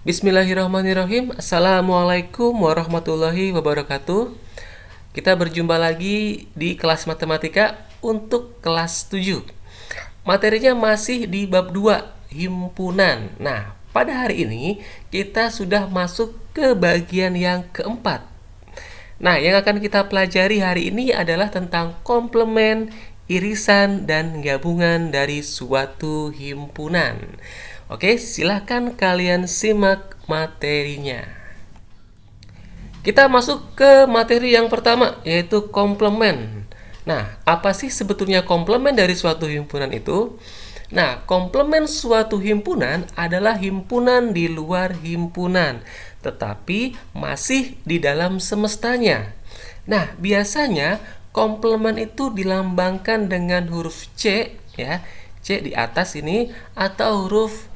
Bismillahirrahmanirrahim. Assalamualaikum warahmatullahi wabarakatuh. Kita berjumpa lagi di kelas matematika untuk kelas 7. Materinya masih di bab 2, himpunan. Nah, pada hari ini kita sudah masuk ke bagian yang keempat. Nah, yang akan kita pelajari hari ini adalah tentang komplement, irisan, dan gabungan dari suatu himpunan. Oke, silahkan kalian simak materinya. Kita masuk ke materi yang pertama, yaitu komplement. Nah, apa sih sebetulnya komplement dari suatu himpunan itu? Nah, komplement suatu himpunan adalah himpunan di luar himpunan, tetapi masih di dalam semestanya. Nah, biasanya komplement itu dilambangkan dengan huruf C, ya, C di atas ini, atau huruf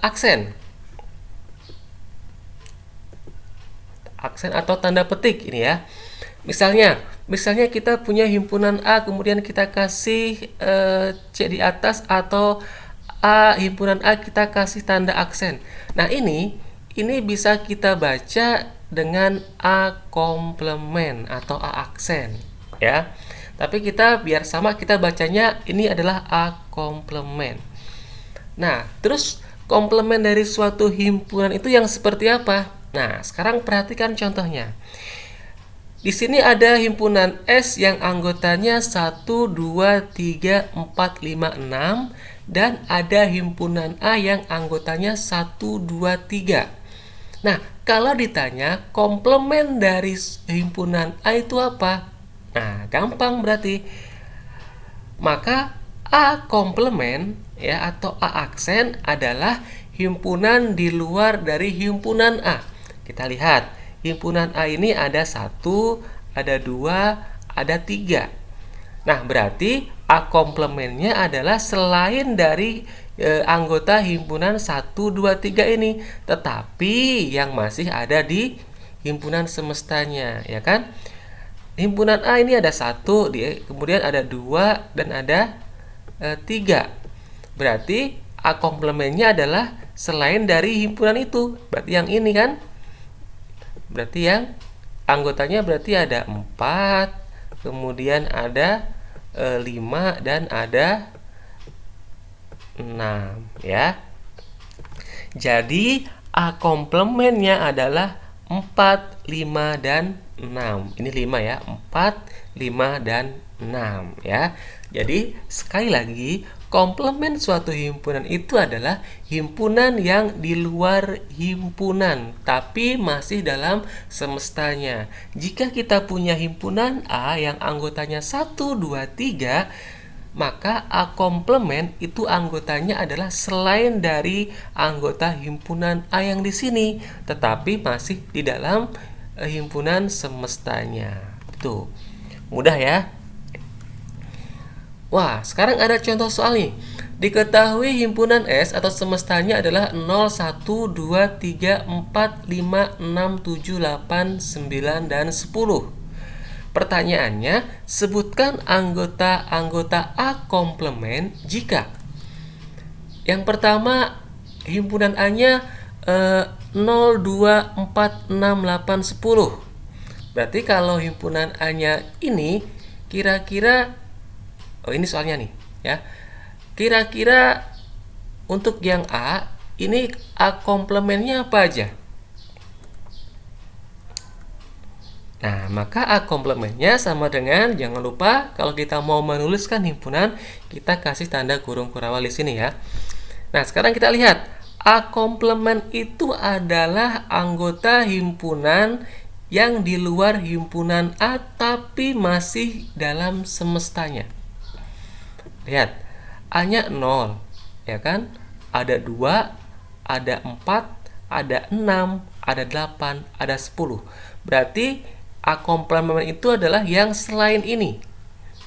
aksen atau tanda petik ini ya. Misalnya kita punya himpunan A, kemudian kita kasih C di atas, atau himpunan A kita kasih tanda aksen. Nah, ini bisa kita baca dengan A komplement atau A aksen ya. Tapi kita biar sama, kita bacanya ini adalah A komplement. Nah, terus komplement dari suatu himpunan itu yang seperti apa? Nah, sekarang perhatikan contohnya. Di sini ada himpunan S yang anggotanya 1, 2, 3, 4, 5, 6, dan ada himpunan A yang anggotanya 1, 2, 3. Nah, kalau ditanya komplement dari himpunan A itu apa? Nah, gampang berarti. Maka A komplement ya, atau A aksen adalah himpunan di luar dari himpunan A. Kita lihat, himpunan A ini ada 1, ada 2, ada 3. Nah, berarti A komplementnya adalah selain dari anggota himpunan 1, 2, 3 ini, tetapi yang masih ada di himpunan semestanya, ya kan? Himpunan A ini ada 1, kemudian ada 2, dan ada 3. Berarti A komplementnya adalah selain dari himpunan itu. Berarti yang ini kan? Berarti yang anggotanya berarti ada 4, kemudian ada 5, dan ada 6 ya. Jadi A komplementnya adalah 4, 5, dan 6. Ini 5 ya. 4, 5, dan 6 ya. Jadi sekali lagi, komplement suatu himpunan itu adalah himpunan yang di luar himpunan, tapi masih dalam semestanya. Jika kita punya himpunan A yang anggotanya 1, 2, 3, maka A komplement itu anggotanya adalah selain dari anggota himpunan A yang di sini, tetapi masih di dalam himpunan semestanya. Tuh, mudah ya. Wah, sekarang ada contoh soal nih. Diketahui himpunan S atau semestanya adalah 0, 1, 2, 3, 4, 5, 6, 7, 8, 9, dan 10. Pertanyaannya, sebutkan anggota-anggota A komplement jika yang pertama himpunan A-nya 0, 2, 4, 6, 8, 10. Berarti kalau himpunan A-nya ini kira-kira, ini soalnya nih ya. Kira-kira untuk yang A, ini A komplementnya apa aja? Nah, maka A komplementnya sama dengan, jangan lupa kalau kita mau menuliskan himpunan, kita kasih tanda kurung kurawal di sini ya. Nah, sekarang kita lihat, A komplement itu adalah anggota himpunan yang di luar himpunan A tapi masih dalam semestanya. Lihat, A-nya 0, ya kan? Ada 2, ada 4, ada 6, ada 8, ada 10. Berarti A komplement itu adalah yang selain ini,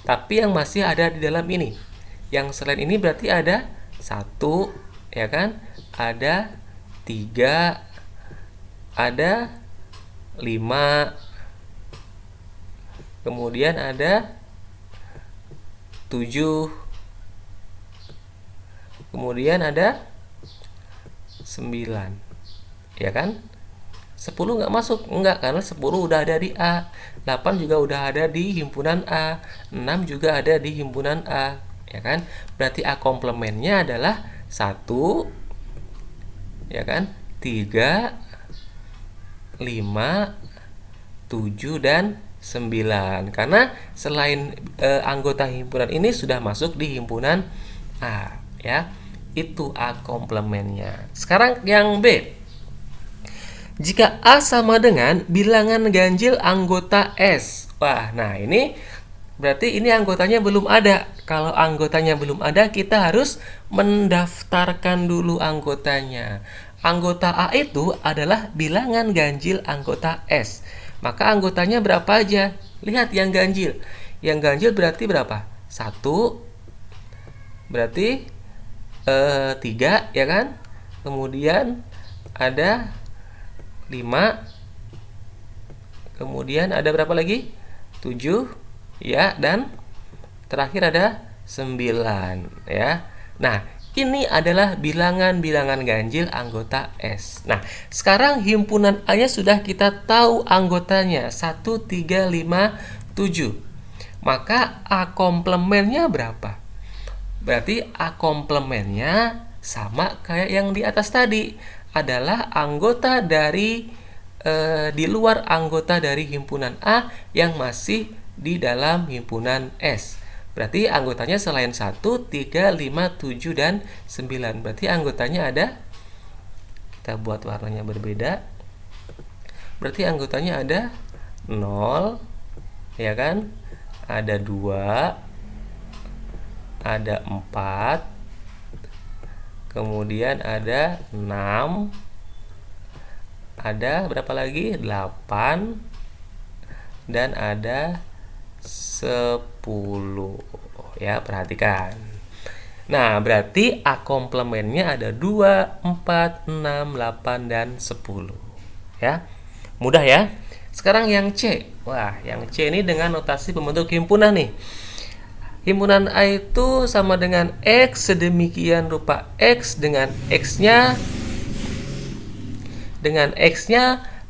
tapi yang masih ada di dalam ini. Yang selain ini berarti ada 1, ya kan? Ada 3, ada 5, kemudian ada 7, kemudian ada 9. ya kan? 10 nggak masuk, enggak, karena 10 udah ada di A. 8 juga udah ada di himpunan A. 6 juga ada di himpunan A, ya kan? Berarti A komplemennya adalah 1, ya kan? 3, 5, 7, dan 9. Karena selain anggota himpunan ini sudah masuk di himpunan A, ya. Itu A komplemennya. Sekarang yang B. Jika A sama dengan bilangan ganjil anggota S. Wah, nah ini berarti ini anggotanya belum ada. Kalau anggotanya belum ada, kita harus mendaftarkan dulu anggotanya. Anggota A itu adalah bilangan ganjil anggota S. Maka anggotanya berapa aja? Lihat yang ganjil. Yang ganjil berarti berapa? 1, berarti 3, ya kan? Kemudian ada 5, kemudian ada berapa lagi? 7, ya, dan terakhir ada 9, ya. Nah, ini adalah bilangan-bilangan ganjil anggota S. Nah, sekarang himpunan A-nya sudah kita tahu anggotanya 1, 3, 5, 7. Maka A komplemennya berapa? Berarti A komplemennya sama kayak yang di atas tadi, adalah anggota dari di luar anggota dari himpunan A yang masih di dalam himpunan S. Berarti anggotanya selain 1, 3, 5, 7, dan 9. Berarti anggotanya ada, kita buat warnanya berbeda. Berarti anggotanya ada 0, ya kan? Ada 2, ada 4, kemudian ada 6, ada berapa lagi? 8, dan ada 10. Ya, perhatikan. Nah, berarti A komplemennya ada 2, 4, 6, 8, dan 10. Ya. Mudah ya. Sekarang yang C. Wah, yang C ini dengan notasi pembentuk himpunan nih. Himpunan A itu sama dengan X sedemikian rupa X dengan X-nya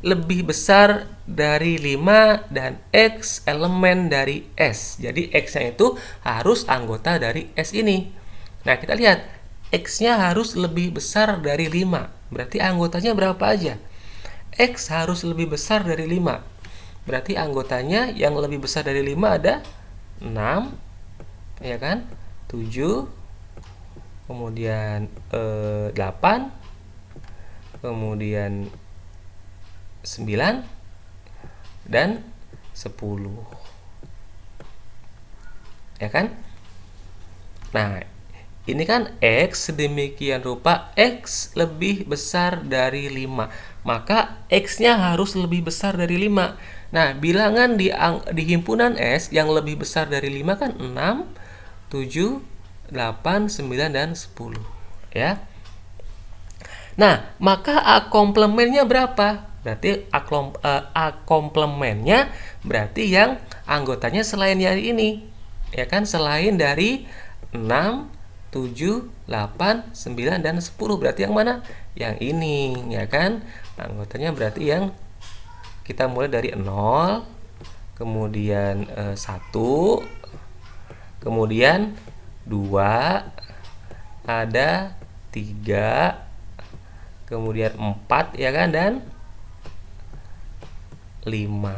lebih besar dari 5 dan X elemen dari S. Jadi X-nya itu harus anggota dari S ini. Nah, kita lihat X-nya harus lebih besar dari 5. Berarti anggotanya berapa aja? X harus lebih besar dari 5. Berarti anggotanya yang lebih besar dari 5 ada 6, ya kan? 7, kemudian 8, kemudian 9, dan 10. Ya kan? Nah, ini kan X sedemikian rupa X lebih besar dari 5. Maka X-nya harus lebih besar dari 5. Nah, bilangan di himpunan S yang lebih besar dari 5 kan 6, 7, 8, 9, dan 10, ya. Nah, maka A komplemennya berapa? Berarti A komplemennya berarti yang anggotanya selain dari ini, ya kan? Selain dari 6, 7, 8, 9, dan 10. Berarti yang mana? Yang ini, ya kan? Anggotanya berarti yang kita mulai dari 0, kemudian 1, kemudian 2, ada 3, kemudian 4, ya kan, dan 5.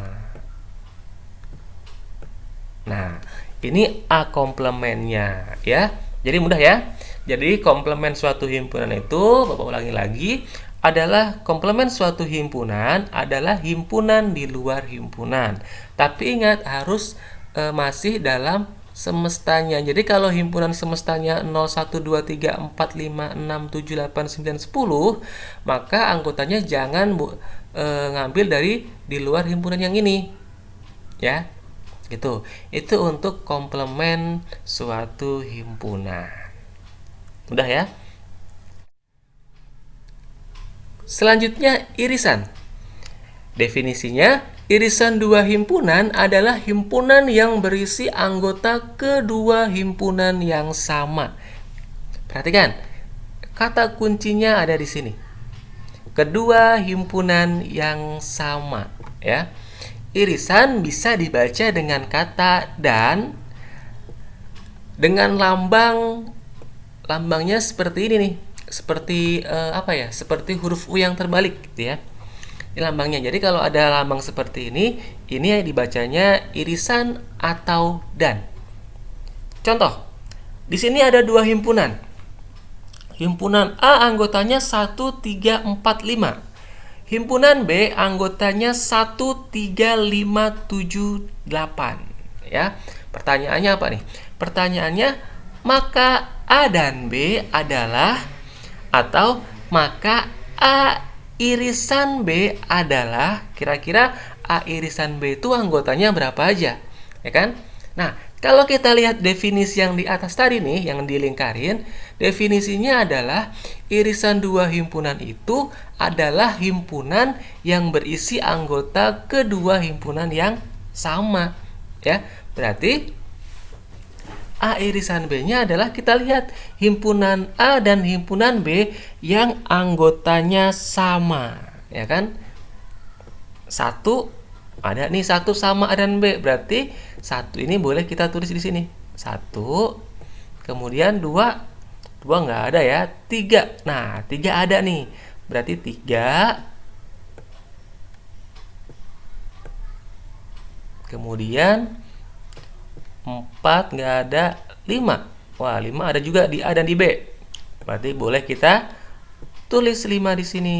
Nah, ini A komplemennya, ya. Jadi mudah ya. Jadi komplemen suatu himpunan itu, Bapak ulangi lagi, adalah komplemen suatu himpunan adalah himpunan di luar himpunan. Tapi ingat harus masih dalam semestanya. Jadi kalau himpunan semestanya 0, 1, 2, 3, 4, 5, 6, 7, 8, 9, 10, maka anggotanya jangan ngambil dari di luar himpunan yang ini. Ya. Gitu. Itu untuk komplemen suatu himpunan. Mudah ya? Selanjutnya irisan. Definisinya, irisan dua himpunan adalah himpunan yang berisi anggota kedua himpunan yang sama. Perhatikan, kata kuncinya ada di sini. kedua himpunan yang sama, ya. Irisan bisa dibaca dengan kata dan dengan lambangnya seperti ini nih. Seperti seperti huruf U yang terbalik gitu ya. Ini lambangnya. Jadi kalau ada lambang seperti ini dibacanya irisan atau dan. Contoh, di sini ada dua himpunan. Himpunan A anggotanya 1, 3, 4, 5. Himpunan B anggotanya 1, 3, 5, 7, 8. Ya. Pertanyaannya apa nih? Pertanyaannya, maka A dan B adalah, atau maka A irisan B adalah, kira-kira A irisan B itu anggotanya berapa aja? Ya kan? Nah, kalau kita lihat definisi yang di atas tadi nih, yang dilingkarin, definisinya adalah irisan dua himpunan itu adalah himpunan yang berisi anggota kedua himpunan yang sama. Ya, berarti A irisan B-nya adalah, kita lihat himpunan A dan himpunan B yang anggotanya sama, ya kan? Satu ada nih, satu sama A dan B, berarti satu ini boleh kita tulis di sini. Satu, kemudian dua nggak ada ya. Tiga, nah tiga ada nih, berarti tiga. Kemudian 4 nggak ada, 5. Wah, 5 ada juga di A dan di B. Berarti boleh kita tulis 5 di sini.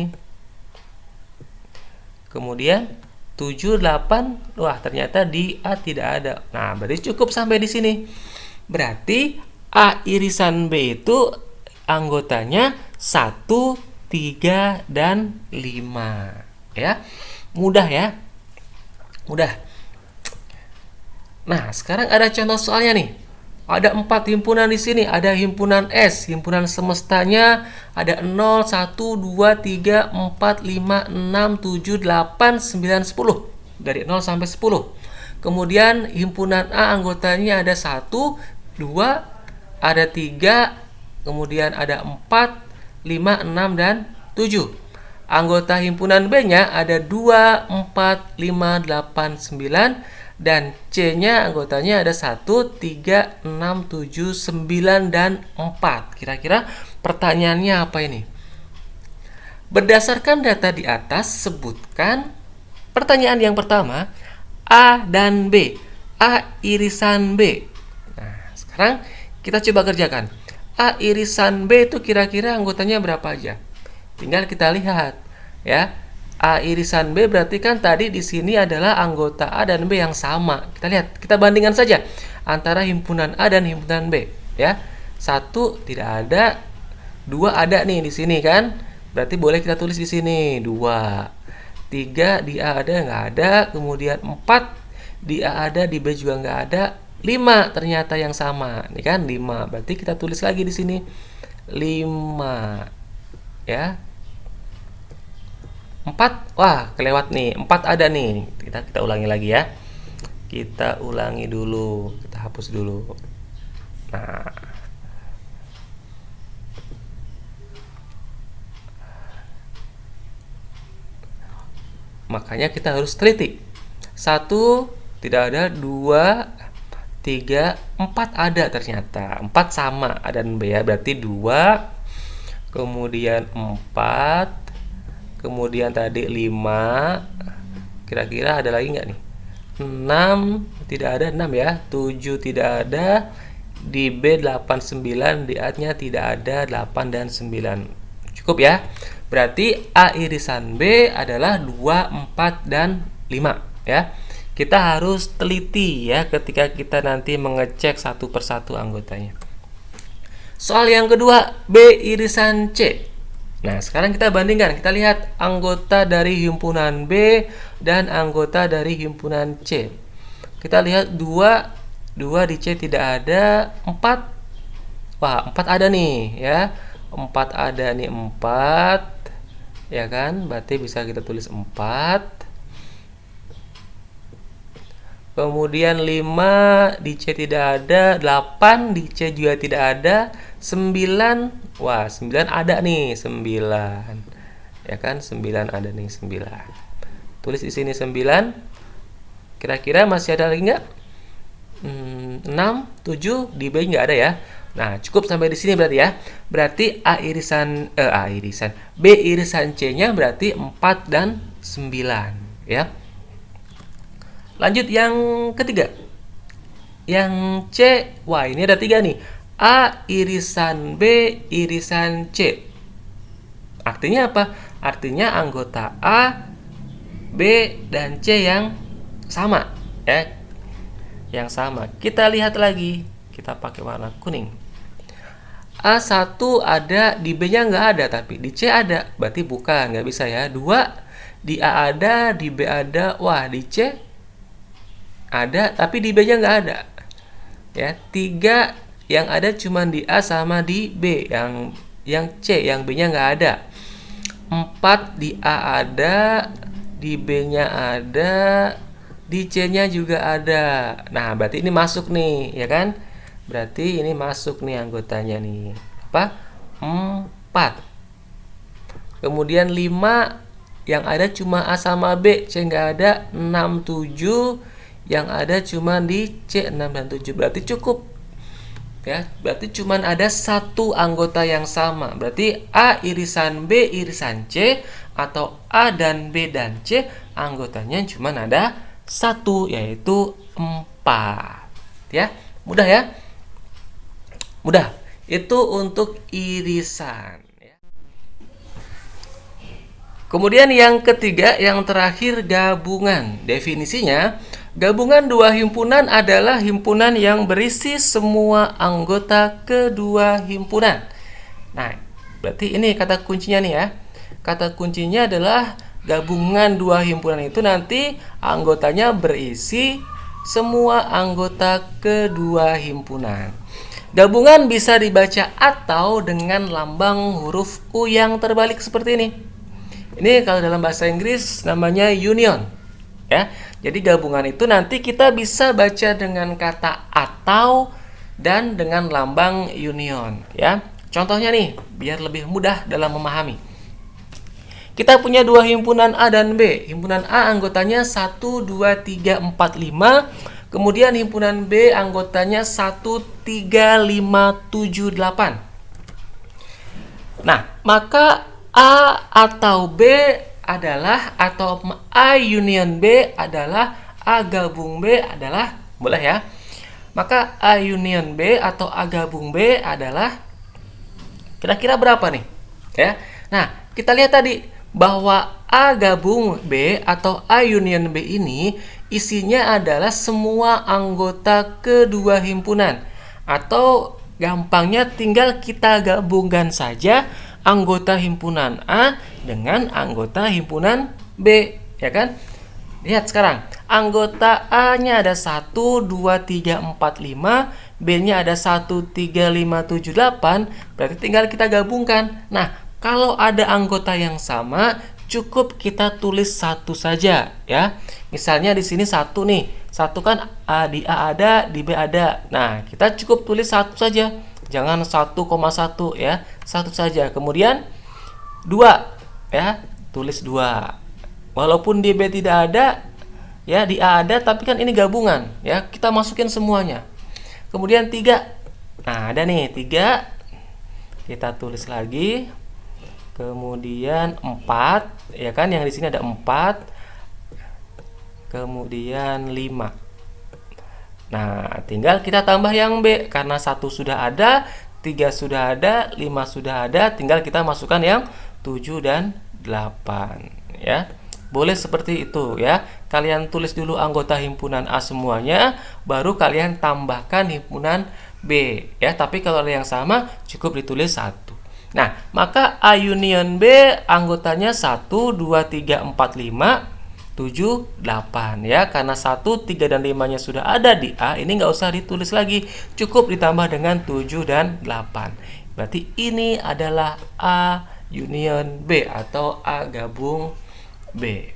Kemudian 7, 8, wah ternyata di A tidak ada. Nah, berarti cukup sampai di sini. Berarti A irisan B itu anggotanya 1, 3, dan 5. Ya. Mudah ya. Mudah. Nah, sekarang ada contoh soalnya nih. Ada 4 himpunan di sini. Ada himpunan S, himpunan semestanya ada 0, 1, 2, 3, 4, 5, 6, 7, 8, 9, 10. Dari 0 sampai 10. Kemudian himpunan A anggotanya ada 1, 2, ada 3, kemudian ada 4, 5, 6, dan 7. Anggota himpunan B-nya ada 2, 4, 5, 8, 9. Dan C-nya anggotanya ada 1, 3, 6, 7, 9, dan 4. Kira-kira pertanyaannya apa ini? Berdasarkan data di atas, sebutkan pertanyaan yang pertama, A dan B. A irisan B. Nah, sekarang kita coba kerjakan. A irisan B itu kira-kira anggotanya berapa aja? Tinggal kita lihat, ya. A irisan B berarti kan tadi di sini adalah anggota A dan B yang sama. Kita lihat, kita bandingkan saja antara himpunan A dan himpunan B, ya. 1 tidak ada, 2 ada nih di sini kan. Berarti boleh kita tulis di sini 2. 3 di A ada, nggak ada. Kemudian 4 di A ada, di B juga nggak ada. 5 ternyata yang sama. Ini kan 5. Berarti kita tulis lagi di sini 5. Ya. 4, wah kelewat nih, 4 ada nih. Kita ulangi lagi ya. Kita ulangi dulu, kita hapus dulu. Nah, makanya kita harus teliti. 1 tidak ada, 2, 3, 4 ada ternyata. 4 sama A dan B ya, berarti 2. Kemudian 4. Kemudian tadi 5. Kira-kira ada lagi nggak nih? 6 tidak ada, 6 ya. 7 tidak ada. Di B 8, 9. Di A-nya tidak ada 8 dan 9. Cukup ya. Berarti A irisan B adalah 2, 4, dan 5 ya. Kita harus teliti ya ketika kita nanti mengecek satu persatu anggotanya. Soal yang kedua, B irisan C. Nah, sekarang kita bandingkan. Kita lihat anggota dari himpunan B dan anggota dari himpunan C. Kita lihat 2 di C tidak ada. 4, wah 4 ada nih ya. 4 ada nih, 4. Ya kan? Berarti bisa kita tulis 4. Kemudian 5 di C tidak ada. 8 di C juga tidak ada. 9, wah 9 ada nih, 9. Ya kan? 9 ada nih 9. Tulis di sini 9. Kira-kira masih ada lagi nggak? 6, 7 di B nggak ada ya. Nah, cukup sampai di sini berarti ya. Berarti B irisan C-nya berarti 4 dan 9 ya. Lanjut yang ketiga. Yang C, wah ini ada 3 nih. A irisan B irisan C. Artinya apa? Artinya anggota A, B, dan C yang sama ya. Yang sama. Kita lihat lagi. Kita pakai warna kuning. A1 ada, di B-nya nggak ada, tapi di C ada. Berarti bukan, nggak bisa ya. 2, di A ada, di B ada. Wah, di C ada, tapi di B-nya nggak ada. Ya, 3 yang ada cuma di A sama di B. Yang C, yang B-nya nggak ada. 4 di A ada, di B-nya ada, di C-nya juga ada. Nah, berarti ini masuk nih, ya kan? Berarti ini masuk nih anggotanya nih. Apa? 4. Kemudian 5 yang ada cuma A sama B, C nggak ada. 6, 7 yang ada cuma di C, 6 dan 7. Berarti cukup. Ya, berarti cuma ada satu anggota yang sama. Berarti A irisan B irisan C atau A dan B dan C anggotanya cuma ada satu, yaitu 4. Ya, mudah ya? Mudah. Itu untuk irisan. Kemudian yang ketiga, yang terakhir, gabungan. Definisinya, gabungan dua himpunan adalah himpunan yang berisi semua anggota kedua himpunan. Nah, berarti ini kata kuncinya nih ya. Kata kuncinya adalah gabungan dua himpunan itu nanti anggotanya berisi semua anggota kedua himpunan. Gabungan bisa dibaca atau dengan lambang huruf U yang terbalik seperti ini. Ini kalau dalam bahasa Inggris namanya union. Ya. Jadi gabungan itu nanti kita bisa baca dengan kata atau dan dengan lambang union, ya. Contohnya nih, biar lebih mudah dalam memahami. Kita punya dua himpunan A dan B. Himpunan A anggotanya 1, 2, 3, 4, 5. Kemudian himpunan B anggotanya 1, 3, 5, 7, 8. Nah, maka A atau B adalah, atau A union B adalah, A gabung B adalah, boleh ya. Maka A union B atau A gabung B adalah kira-kira berapa nih? Ya. Nah, kita lihat tadi bahwa A gabung B atau A union B ini isinya adalah semua anggota kedua himpunan. Atau gampangnya tinggal kita gabungkan saja anggota himpunan A dengan anggota himpunan B, ya kan? Lihat sekarang, anggota A-nya ada 1, 2, 3, 4, 5, B-nya ada 1, 3, 5, 7, 8, berarti tinggal kita gabungkan. Nah, kalau ada anggota yang sama, cukup kita tulis satu saja, ya. Misalnya di sini 1 nih, 1 kan di A ada, di B ada. Nah, kita cukup tulis satu saja. Jangan 1,1 ya, satu saja. Kemudian 2 ya, tulis 2. Walaupun di B tidak ada, ya di A ada, tapi kan ini gabungan ya, kita masukin semuanya. Kemudian 3. Nah, ada nih 3. Kita tulis lagi. Kemudian 4, ya kan, yang di sini ada 4. Kemudian 5. Nah, tinggal kita tambah yang B. Karena 1 sudah ada, 3 sudah ada, 5 sudah ada, tinggal kita masukkan yang 7 dan 8. Ya, boleh seperti itu ya. Kalian tulis dulu anggota himpunan A semuanya, baru kalian tambahkan himpunan B. Ya, tapi kalau ada yang sama, cukup ditulis 1. Nah, maka A union B anggotanya 1, 2, 3, 4, 5, 7, 8 ya. Karena 1, 3, dan 5-nya sudah ada di A, ini nggak usah ditulis lagi, cukup ditambah dengan 7 dan 8. Berarti ini adalah A union B atau A gabung B.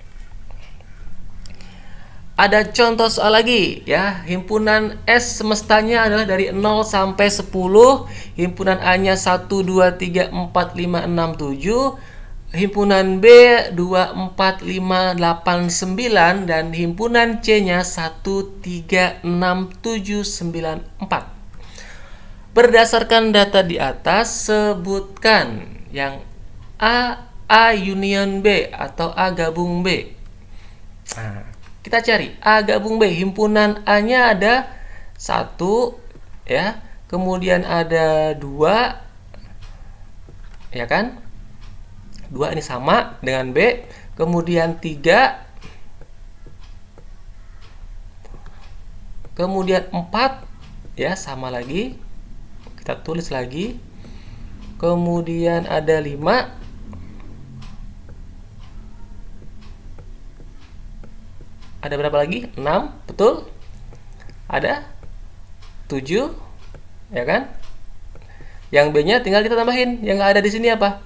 Ada contoh soal lagi ya. Himpunan S semestanya adalah dari 0 sampai 10. Himpunan A-nya 1, 2, 3, 4, 5, 6, 7. himpunan B 24589 dan himpunan C-nya 136794. Berdasarkan data di atas, sebutkan yang A union B atau A gabung B. Nah, kita cari A gabung B. Himpunan A-nya ada 1 ya, kemudian ada 2 ya kan? 2 ini sama dengan B, kemudian 3, kemudian 4 ya, sama lagi. Kita tulis lagi. Kemudian ada 5. Ada berapa lagi? 6, betul? Ada 7, ya kan? Yang B-nya tinggal kita tambahin. Yang nggak ada di sini apa?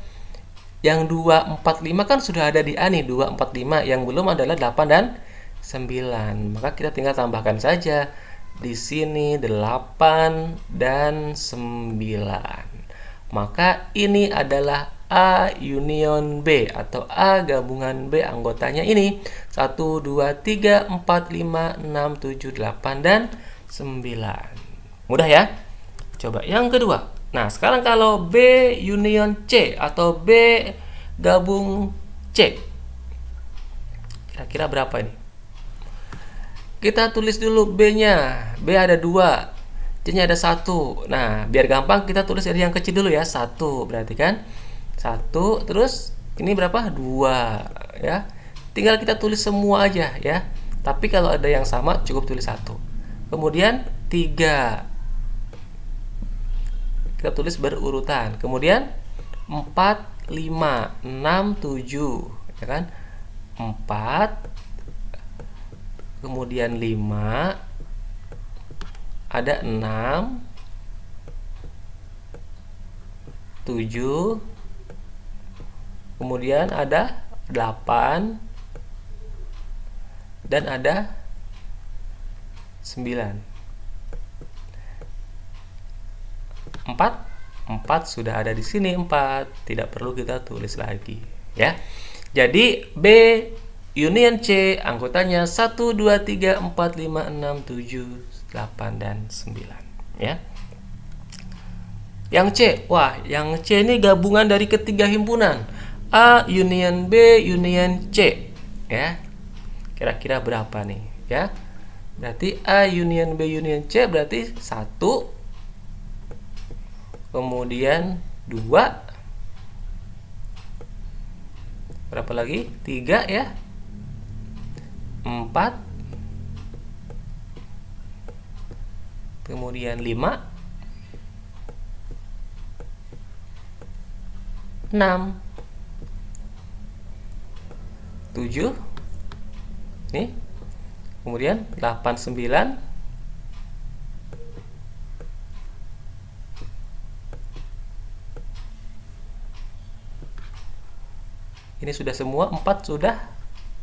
Yang 2, 4, 5 kan sudah ada di A nih, 2, 4, 5. Yang belum adalah 8 dan 9. Maka kita tinggal tambahkan saja. Di sini 8 dan 9. Maka ini adalah A union B atau A gabungan B. Anggotanya ini 1, 2, 3, 4, 5, 6, 7, 8, dan 9. Mudah ya? Coba yang kedua. Nah, sekarang kalau B union C atau B gabung C, kira-kira berapa ini? Kita tulis dulu B-nya. B ada 2, C-nya ada 1. Nah, biar gampang kita tulis dari yang kecil dulu ya. 1 berarti kan 1, terus ini berapa? 2 ya. Tinggal kita tulis semua aja ya. Tapi kalau ada yang sama cukup tulis 1. Kemudian 3. Kita tulis berurutan. Kemudian 4, 5, 6, 7 ya kan? 4, kemudian 5, ada 6, 7, kemudian ada 8, dan ada 9. 4 sudah ada di sini, 4 tidak perlu kita tulis lagi ya. Jadi B union C anggotanya 1, 2, 3, 4, 5, 6, 7, 8, dan 9 ya. Yang C, wah yang C ini gabungan dari ketiga himpunan A union B union C ya. Kira-kira berapa nih ya? Berarti A union B union C berarti 1, kemudian 2, berapa lagi? 3 ya, 4, kemudian 5, 6, 7 nih, kemudian 8, 9, ini sudah semua, 4 sudah.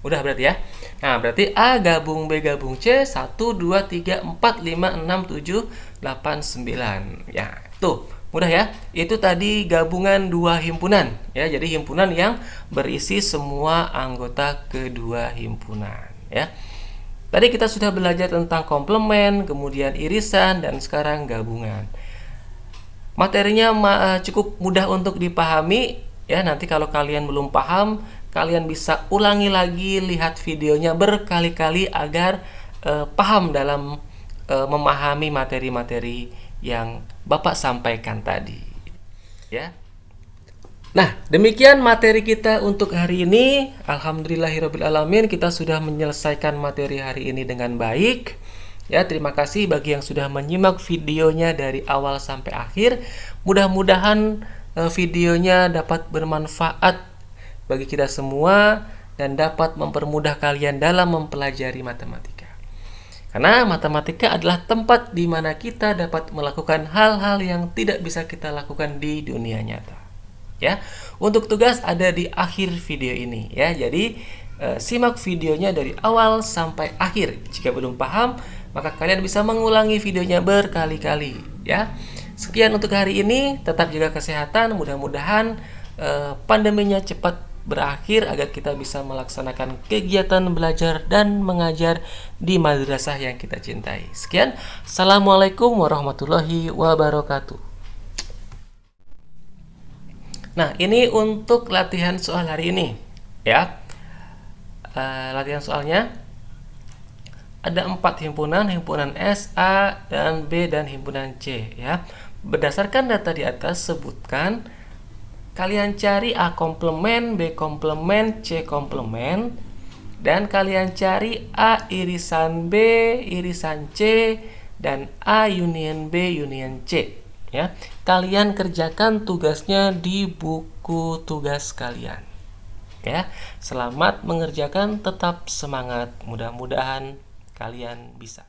Udah berarti ya. Nah, berarti A gabung B gabung C 1, 2, 3, 4, 5, 6, 7, 8, 9. Ya, tuh. Mudah ya. Itu tadi gabungan dua himpunan ya. Jadi himpunan yang berisi semua anggota kedua himpunan ya. Tadi kita sudah belajar tentang komplement, kemudian irisan, dan sekarang gabungan. Materinya cukup mudah untuk dipahami ya. Nanti kalau kalian belum paham, kalian bisa ulangi lagi, lihat videonya berkali-kali agar paham dalam memahami materi-materi yang Bapak sampaikan tadi ya. Nah, demikian materi kita untuk hari ini. Alhamdulillahirrabbilalamin, kita sudah menyelesaikan materi hari ini dengan baik ya. Terima kasih bagi yang sudah menyimak videonya dari awal sampai akhir. Mudah-mudahan videonya dapat bermanfaat bagi kita semua dan dapat mempermudah kalian dalam mempelajari matematika. Karena matematika adalah tempat di mana kita dapat melakukan hal-hal yang tidak bisa kita lakukan di dunia nyata. Ya, untuk tugas ada di akhir video ini ya. Jadi simak videonya dari awal sampai akhir. Jika belum paham, maka kalian bisa mengulangi videonya berkali-kali ya. Sekian untuk hari ini. Tetap jaga kesehatan. Mudah-mudahan pandeminya cepat berakhir agar kita bisa melaksanakan kegiatan belajar dan mengajar di madrasah yang kita cintai. Sekian, Assalamualaikum warahmatullahi wabarakatuh. Nah, ini untuk latihan soal hari ini, ya. Latihan soalnya ada 4 himpunan, himpunan S, A, dan B, dan himpunan C, ya. Berdasarkan data di atas, sebutkan, kalian cari A komplement, B komplement, C komplement, dan kalian cari A irisan B, irisan C, dan A union B, union C, ya. Kalian kerjakan tugasnya di buku tugas kalian, ya. Selamat mengerjakan, tetap semangat, mudah-mudahan kalian bisa.